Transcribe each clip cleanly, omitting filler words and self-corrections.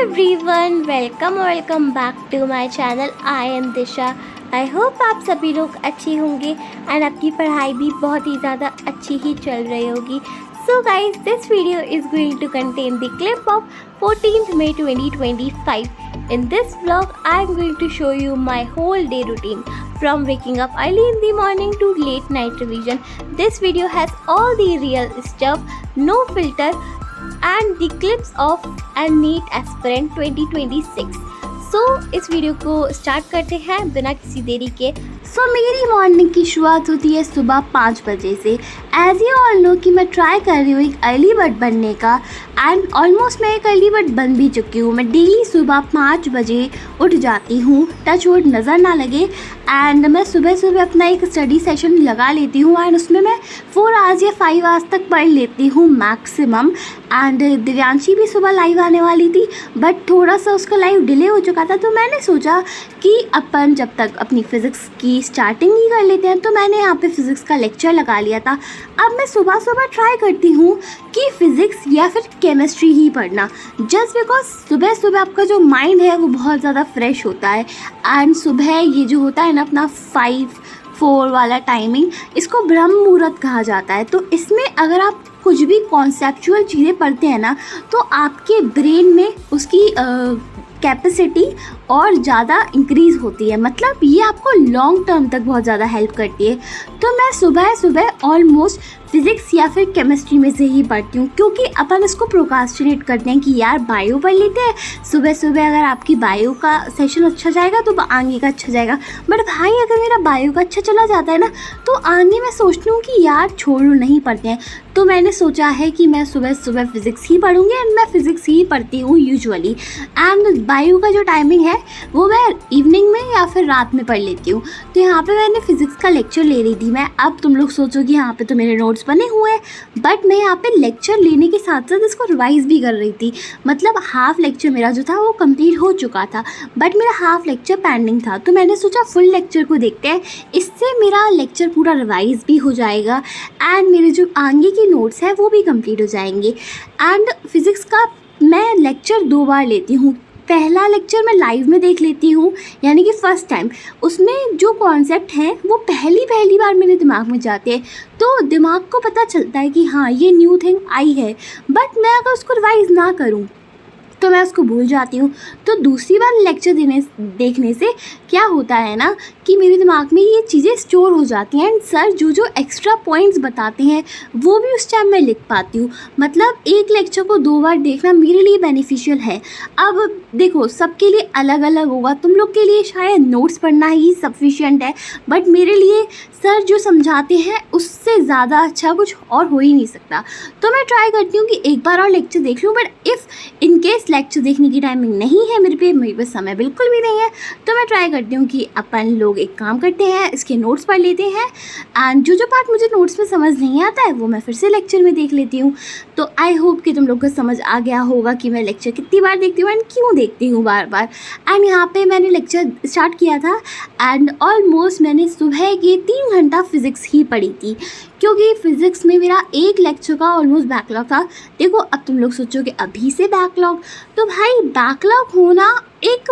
Everyone, welcome back to my channel. I am Disha. I hope आप सभी लोग अच्छे होंगे एंड आपकी पढ़ाई भी बहुत ही ज़्यादा अच्छी ही चल रही होगी। So guys, this video is going to contain the clip of 14th May 2025. In this vlog, I am going to show you my whole day routine from waking up early in the morning to late night revision. This video has all the real stuff, no filter, and the clips of a NEET aspirant 2026. सो इस video को start करते हैं बिना किसी देरी के। मेरी morning की शुरुआत होती है सुबह 5 बजे से। एज यू ऑल नो कि मैं ट्राई कर रही हूँ एक अर्ली बर्ड बनने का, एंड ऑलमोस्ट मैं एक अर्ली बर्ड बन भी चुकी हूँ। मैं डेली सुबह 5 बजे उठ जाती हूँ, टच वुड नज़र ना लगे, एंड मैं सुबह सुबह अपना एक स्टडी सेशन लगा लेती हूँ एंड उसमें मैं 4 आवर्स या 5 आवर्स तक पढ़ लेती हूँ मैक्सिमम। एंड दिव्यांशी भी सुबह लाइव आने वाली थी, बट थोड़ा सा उसका लाइव डिले हो चुका था, तो मैंने सोचा कि अपन जब तक अपनी फ़िज़िक्स की स्टार्टिंग ही कर लेते हैं, तो मैंने यहाँ पे फ़िज़िक्स का लेक्चर लगा लिया था। अब मैं सुबह सुबह ट्राई करती हूँ कि फ़िज़िक्स या फिर केमिस्ट्री ही पढ़ना, जस्ट बिकॉज सुबह सुबह आपका जो माइंड है वो बहुत ज़्यादा फ्रेश होता है। एंड सुबह ये जो होता है ना अपना 5-4 वाला टाइमिंग, इसको ब्रह्म मुहूर्त कहा जाता है। तो इसमें अगर आप कुछ भी कॉन्सेप्चुअल चीज़ें पढ़ते हैं ना, तो आपके ब्रेन में उसकी कैपेसिटी और ज़्यादा इंक्रीज़ होती है। मतलब ये आपको लॉन्ग टर्म तक बहुत ज़्यादा हेल्प करती है। तो मैं सुबह सुबह ऑलमोस्ट फ़िज़िक्स या फिर केमिस्ट्री में से ही पढ़ती हूँ, क्योंकि अपन इसको प्रोक्रास्टिनेट करते हैं कि यार बायो पढ़ लेते हैं सुबह सुबह। अगर आपकी बायो का सेशन अच्छा जाएगा तो आगे का अच्छा जाएगा, बट भाई अगर मेरा बायो का अच्छा चला जाता है ना, तो आगे मैं सोचती हूँ कि यार छोड़ो, नहीं पढ़ते हैं। तो मैंने सोचा है कि मैं सुबह सुबह फ़िज़िक्स ही पढ़ूँगी, एंड मैं फ़िज़िक्स ही पढ़ती हूँ यूजुअली। एंड बायो का जो टाइमिंग है वो मैं इवनिंग में या फिर रात में पढ़ लेती हूँ। तो यहाँ पे मैंने फ़िज़िक्स का लेक्चर ले रही थी मैं। अब तुम लोग सोचो कि यहाँ पे तो मेरे नोट्स बने हुए हैं, बट मैं यहाँ पे लेक्चर लेने के साथ साथ इसको रिवाइज़ भी कर रही थी। मतलब हाफ लेक्चर मेरा जो था वो कंप्लीट हो चुका था, बट मेरा हाफ लेक्चर पेंडिंग था। तो मैंने सोचा फुल लेक्चर को देखते हैं, इससे मेरा लेक्चर पूरा रिवाइज़ भी हो जाएगा एंड मेरे जो आगे के नोट्स हैं वो भी कंप्लीट हो जाएंगे। एंड फिज़िक्स का मैं लेक्चर 2 बार लेती हूँ। पहला लेक्चर मैं लाइव में देख लेती हूँ, यानी कि फ़र्स्ट टाइम। उसमें जो कॉन्सेप्ट हैं वो पहली बार मेरे दिमाग में जाते हैं, तो दिमाग को पता चलता है कि हाँ ये न्यू थिंग आई है। बट मैं अगर उसको रिवाइज़ ना करूँ तो मैं उसको भूल जाती हूँ। तो दूसरी बार लेक्चर देखने से क्या होता है ना कि मेरे दिमाग में ये चीज़ें स्टोर हो जाती हैं, एंड सर जो एक्स्ट्रा पॉइंट्स बताते हैं वो भी उस टाइम मैं लिख पाती हूँ। मतलब एक लेक्चर को 2 बार देखना मेरे लिए बेनिफिशियल है। अब देखो, सबके लिए अलग अलग होगा। तुम लोग के लिए शायद नोट्स पढ़ना ही सफिशिएंट है, बट मेरे लिए सर जो समझाते हैं उससे ज़्यादा अच्छा कुछ और हो ही नहीं सकता। तो मैं ट्राई करती हूँ कि एक बार और लेक्चर देख लूँ, but if in case lecture देखने की टाइमिंग नहीं है मेरे पे समय बिल्कुल भी नहीं है, तो मैं ट्राई करती हूँ कि अपन लोग एक काम करते हैं, इसके नोट्स पढ़ लेते हैं, एंड जो पार्ट मुझे नोट्स में समझ नहीं आता है वो मैं फिर से लेक्चर में देख लेती हूँ। तो आई होप कि तुम लोग को समझ आ गया होगा कि मैं लेक्चर कितनी बार देखती हूँ एंड क्यों देखती हूँ बार बार। एंड यहाँ पे मैंने लेक्चर स्टार्ट किया था एंड ऑलमोस्ट मैंने सुबह के 3 घंटा फ़िज़िक्स ही पढ़ी थी, क्योंकि फ़िज़िक्स में मेरा एक लेक्चर का ऑलमोस्ट बैकलॉग था। देखो, अब तुम लोग सोचोगे अभी से बैकलॉग, तो भाई बैकलॉग होना एक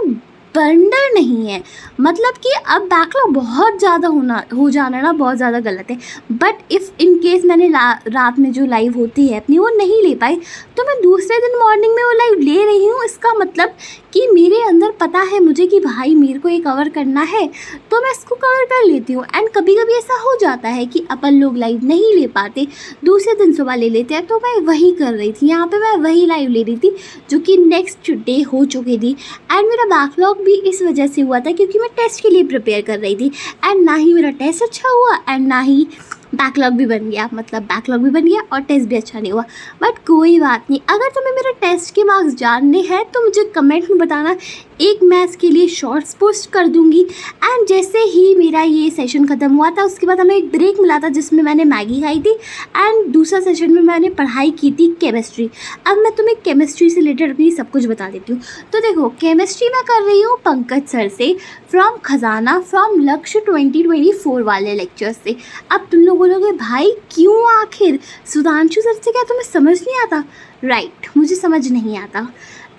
बंडर नहीं है। मतलब कि अब बैकलॉग बहुत ज़्यादा हो जाना ना बहुत ज़्यादा गलत है। बट इफ़ इन केस मैंने रात में जो लाइव होती है अपनी वो नहीं ले पाई, तो मैं दूसरे दिन मॉर्निंग में वो लाइव ले रही हूँ। इसका मतलब कि मेरे अंदर पता है मुझे कि भाई मेरे को ये कवर करना है, तो मैं इसको कवर कर लेती हूँ। एंड कभी कभी ऐसा हो जाता है कि अपन लोग लाइव नहीं ले पाते, दूसरे दिन सुबह ले लेते हैं, तो मैं वही कर रही थी। यहाँ पे मैं वही लाइव ले रही थी जो कि नेक्स्ट डे हो चुकी थी। एंड मेरा बैकलॉग भी इस वजह से हुआ था क्योंकि मैं टेस्ट के लिए प्रिपेयर कर रही थी, एंड ना ही मेरा टेस्ट अच्छा हुआ एंड ना ही बैकलॉग भी बन गया। मतलब बैकलॉग भी बन गया और टेस्ट भी अच्छा नहीं हुआ, बट कोई बात नहीं। अगर तुम्हें मेरे टेस्ट के मार्क्स जानने हैं तो मुझे कमेंट में बताना, एक मैं इसके लिए शॉर्ट्स पोस्ट कर दूंगी। एंड जैसे ही मेरा ये सेशन ख़त्म हुआ था उसके बाद हमें एक ब्रेक मिला था जिसमें मैंने मैगी खाई थी, एंड दूसरा सेशन में मैंने पढ़ाई की थी केमिस्ट्री। अब मैं तुम्हें केमिस्ट्री से रिलेटेड अपनी सब कुछ बता देती हूँ। तो देखो, केमिस्ट्री मैं कर रही हूँ पंकज सर से, फ्रॉम खजाना, फ्रॉम लक्ष्य 2024 वाले लेक्चर से। अब तुम लोग बोलोगे भाई क्यों आखिर सुधांशु सर से क्या तुम्हें समझ नहीं आता? राइट, मुझे समझ नहीं आता।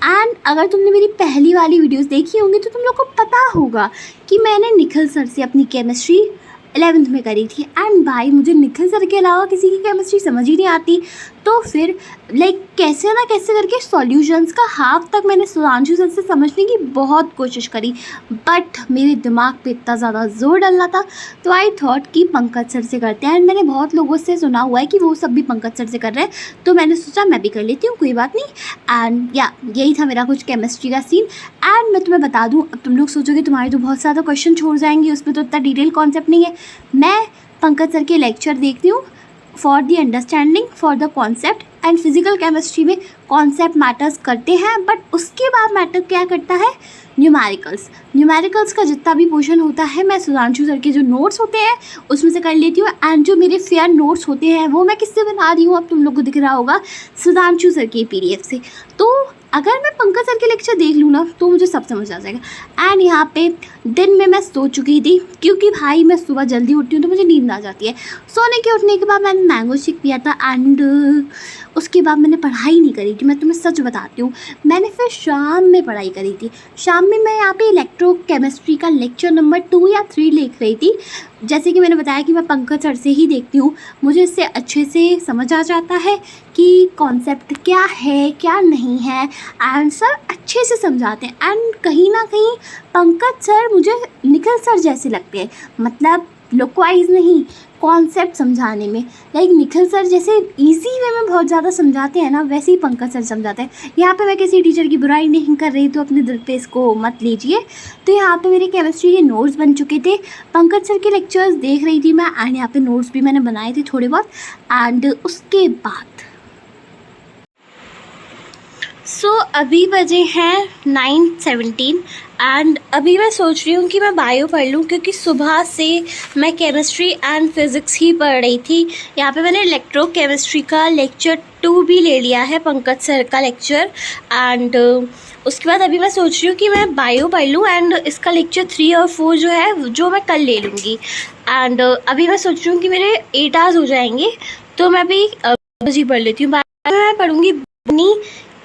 एंड अगर तुमने मेरी पहली वाली वीडियोस देखी होंगी तो तुम लोग को पता होगा कि मैंने निखिल सर से अपनी केमिस्ट्री 11th में करी थी। एंड भाई मुझे निखिल सर के अलावा किसी की केमिस्ट्री समझ ही नहीं आती, तो फिर कैसे ना कैसे करके सॉल्यूशंस का हाफ तक मैंने सुधांशु सर से समझने की बहुत कोशिश करी, बट मेरे दिमाग पे इतना ज़्यादा जोर डालना था तो आई थॉट कि पंकज सर से करते हैं। एंड मैंने बहुत लोगों से सुना हुआ है कि वो सब भी पंकज सर से कर रहे हैं, तो मैंने सोचा मैं भी कर लेती हूँ, कोई बात नहीं। एंड यही था मेरा कुछ केमिस्ट्री का सीन। एंड मैं तुम्हें बता दूँ, अब तुम लोग सोचोगे तुम्हारे तो बहुत ज़्यादा क्वेश्चन छोड़ जाएंगे, उसमें तो इतना डिटेल कॉन्सेप्ट नहीं है। मैं पंकज सर के लेक्चर देखती हूँ for the understanding for the concept, and physical chemistry में कॉन्सेप्ट मैटर्स करते हैं, बट उसके बाद मैटर क्या करता है, न्यूमेरिकल्स का जितना भी पोर्शन होता है मैं सुधांशु सर के जो नोट्स होते हैं उसमें से कर लेती हूँ। एंड जो मेरे फेयर नोट्स होते हैं वो मैं किससे बना रही हूँ, अब तुम लोग को दिख रहा होगा, सुधांशु सर के PDF से। तो अगर मैं पंकज सर के लेक्चर देख लूँ ना तो मुझे सब समझ आ जाएगा। एंड यहाँ पे दिन में मैं सो चुकी थी, क्योंकि भाई मैं सुबह जल्दी उठती हूँ तो मुझे नींद आ जाती है। सोने के उठने के बाद मैंने मैंगो शेक पिया था, एंड उसके बाद मैंने पढ़ाई नहीं करी थी, मैं तुम्हें सच बताती हूँ। मैंने फिर शाम में पढ़ाई करी थी। शाम में मैं यहाँ पे इलेक्ट्रोकेमिस्ट्री का लेक्चर नंबर 2 या 3 लिख रही थी। जैसे कि मैंने बताया कि मैं पंकज सर से ही देखती हूँ, मुझे इससे अच्छे से समझ आ जाता है कि कॉन्सेप्ट क्या है क्या नहीं है, एंड सर अच्छे से समझाते हैं। एंड कहीं ना कहीं पंकज सर मुझे निखिल सर जैसे लगते हैं, मतलब लुक वाइज नहीं, कॉन्सेप्ट समझाने में। निखिल सर जैसे इजी वे में बहुत ज़्यादा समझाते हैं ना, वैसे ही पंकज सर समझाते हैं। यहाँ पे मैं किसी टीचर की बुराई नहीं कर रही, तो अपने दिल पे इसको मत लीजिए। तो यहाँ पे मेरे केमिस्ट्री के नोट्स बन चुके थे, पंकज सर के लेक्चर्स देख रही थी मैं, एंड यहाँ पे नोट्स भी मैंने बनाए थे थोड़े बहुत। एंड उसके बाद अभी बजे हैं 9:17 एंड अभी मैं सोच रही हूँ कि मैं बायो पढ़ लूँ, क्योंकि सुबह से मैं केमिस्ट्री एंड फिज़िक्स ही पढ़ रही थी। यहाँ पे मैंने इलेक्ट्रोकेमिस्ट्री का लेक्चर 2 भी ले लिया है, पंकज सर का लेक्चर। एंड उसके बाद अभी मैं सोच रही हूँ कि मैं बायो पढ़ लूँ, एंड इसका लेक्चर 3 और 4 जो है जो मैं कल ले लूँगी। एंड अभी मैं सोच रही हूँ कि मेरे 8 आवर्स हो जाएंगे, तो मैं अभी जी पढ़ लेती हूँ। बायो में मैं पढ़ूँगी बॉटनी,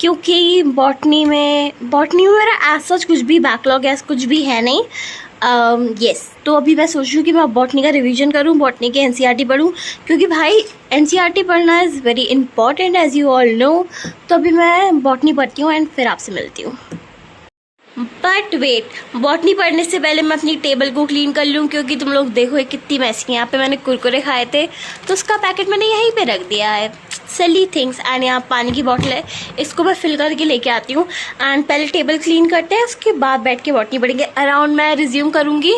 क्योंकि बॉटनी में मेरा ऐसा कुछ भी बैकलॉग या कुछ भी है नहीं। यस, तो अभी मैं सोच रही हूँ कि मैं बॉटनी का रिवीजन करूँ, बॉटनी के NCERT पढूँ, क्योंकि भाई NCERT पढ़ना is very important as you all know. तो अभी मैं बॉटनी पढ़ती हूँ एंड फिर आपसे मिलती हूँ। बट वेट, बॉटनी पढ़ने से पहले मैं अपनी टेबल को क्लीन कर लूँ, क्योंकि तुम लोग देखो ये कितनी मैसी है। यहाँ पे मैंने कुरकुरे खाए थे तो उसका पैकेट मैंने यहीं पे रख दिया है, सिली थिंग्स। एंड यहाँ पानी की बॉटल है, इसको मैं फिल करके लेके आती हूँ। एंड पहले टेबल क्लीन करते हैं, उसके बाद बैठ के बॉटनी पढ़ेंगे। अराउंड मैं रिज्यूम करूँगी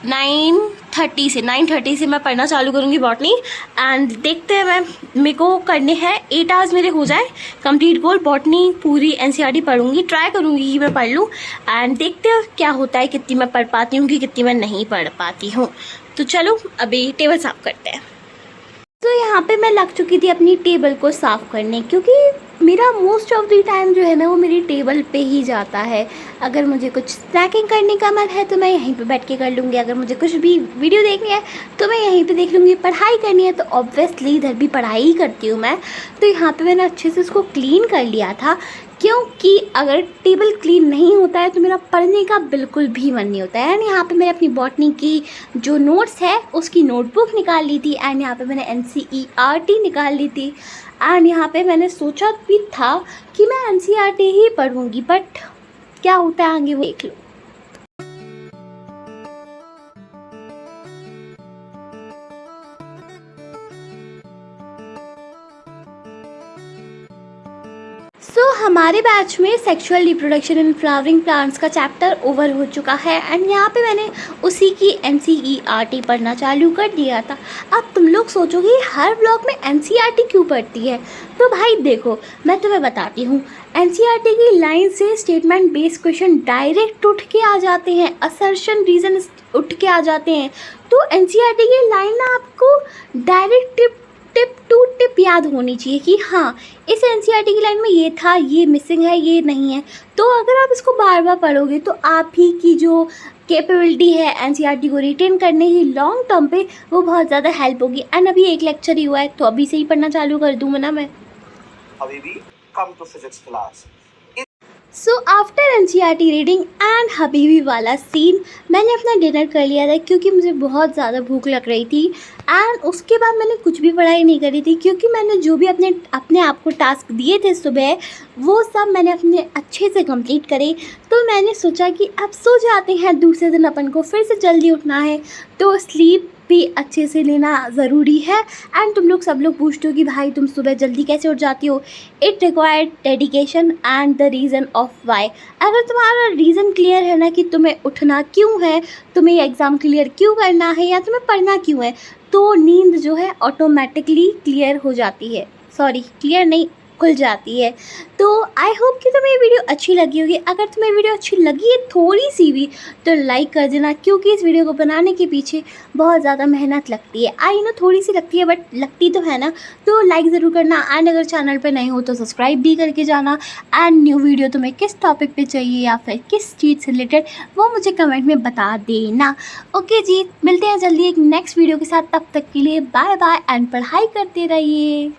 9:30 से मैं पढ़ना चालू करूँगी बॉटनी। एंड देखते हैं, मेरे को करने हैं 8 आवर्स मेरे हो जाए कंप्लीट गोल। बॉटनी पूरी NCERT पढ़ूँगी, ट्राई करूँगी कि मैं पढ़ लूँ। एंड देखते हैं क्या होता है, कितनी मैं पढ़ पाती हूँ कि कितनी मैं नहीं पढ़ पाती हूँ। तो चलो अभी टेबल साफ करते हैं। तो यहाँ पे मैं लग चुकी थी अपनी टेबल को साफ़ करने, क्योंकि मेरा मोस्ट ऑफ द टाइम जो है ना वो मेरी टेबल पे ही जाता है। अगर मुझे कुछ स्नैकिंग करने का मन है तो मैं यहीं पे बैठ के कर लूँगी, अगर मुझे कुछ भी वीडियो देखनी है तो मैं यहीं पे देख लूँगी, पढ़ाई करनी है तो ऑब्वियसली इधर भी पढ़ाई ही करती हूँ मैं। तो यहाँ पे मैंने अच्छे से उसको क्लीन कर लिया था, क्योंकि अगर टेबल क्लीन नहीं होता है तो मेरा पढ़ने का बिल्कुल भी मन नहीं होता है। एंड यहाँ पे मैंने अपनी बॉटनी की जो नोट्स है उसकी नोटबुक निकाल ली थी, एंड यहाँ पे मैंने NCERT निकाल ली थी। एंड यहाँ पे मैंने सोचा भी था कि मैं NCERT ही पढ़ूँगी, बट क्या होता है आगे वो देख लो। हमारे बैच में sexual reproduction in flowering plants का चैप्टर ओवर हो चुका है, एंड यहाँ पे मैंने उसी की NCERT पढ़ना चालू कर दिया था। अब तुम लोग सोचोगे हर ब्लॉग में NCERT क्यों पढ़ती है, तो भाई देखो मैं तुम्हें बताती हूँ। NCERT की लाइन से स्टेटमेंट बेस्ड क्वेश्चन डायरेक्ट उठ के आ जाते हैं, असर्शन रीजन उठ के आ जाते हैं। तो NCERT की लाइन ना आपको डायरेक्ट टिप टू टिप याद होनी चाहिए कि हाँ इस NCERT की लाइन में ये था, ये मिसिंग है, ये नहीं है। तो अगर आप इसको बार बार पढ़ोगे तो आप ही की जो कैपेबिलिटी है NCERT को रिटेन करने की लॉन्ग टर्म पे वो बहुत ज़्यादा हेल्प होगी। एंड अभी एक लेक्चर ही हुआ है तो अभी से ही पढ़ना चालू कर दूँ ना मैं। Habibi, come to physics class. So after NCERT reading and Habibi वाला सीन मैंने अपना डिनर कर लिया था क्योंकि मुझे बहुत ज़्यादा भूख लग रही थी। एंड उसके बाद मैंने कुछ भी पढ़ाई नहीं करी थी क्योंकि मैंने जो भी अपने आप को टास्क दिए थे सुबह, वो सब मैंने अपने अच्छे से कंप्लीट करे। तो मैंने सोचा कि अब सो जाते हैं, दूसरे दिन अपन को फिर से जल्दी उठना है, तो स्लीप भी अच्छे से लेना ज़रूरी है। एंड तुम लोग सब लोग पूछते हो कि भाई तुम सुबह जल्दी कैसे उठ जाती हो। It required dedication and the reason of why. अगर तुम्हारा रीज़न क्लियर है ना कि तुम्हें उठना क्यों है, तुम्हें एग्ज़ाम क्लियर क्यों करना है या तुम्हें पढ़ना क्यों है, तो नींद जो है ऑटोमेटिकली क्लियर हो जाती है। सॉरी, क्लियर नहीं, खुल जाती है। तो आई होप कि तुम्हें ये वीडियो अच्छी लगी होगी। अगर तुम्हें वीडियो अच्छी लगी है थोड़ी सी भी, तो लाइक कर देना क्योंकि इस वीडियो को बनाने के पीछे बहुत ज़्यादा मेहनत लगती है। आई नो थोड़ी सी लगती है, बट लगती तो है ना। तो लाइक ज़रूर करना। एंड अगर चैनल पे नए हो तो सब्सक्राइब भी करके जाना। एंड न्यू वीडियो तुम्हें किस टॉपिक पे चाहिए या फिर किस चीज़ से रिलेटेड, वो मुझे कमेंट में बता देना। ओके जी, मिलते हैं जल्दी एक नेक्स्ट वीडियो के साथ। तब तक के लिए बाय बाय एंड पढ़ाई करते रहिए।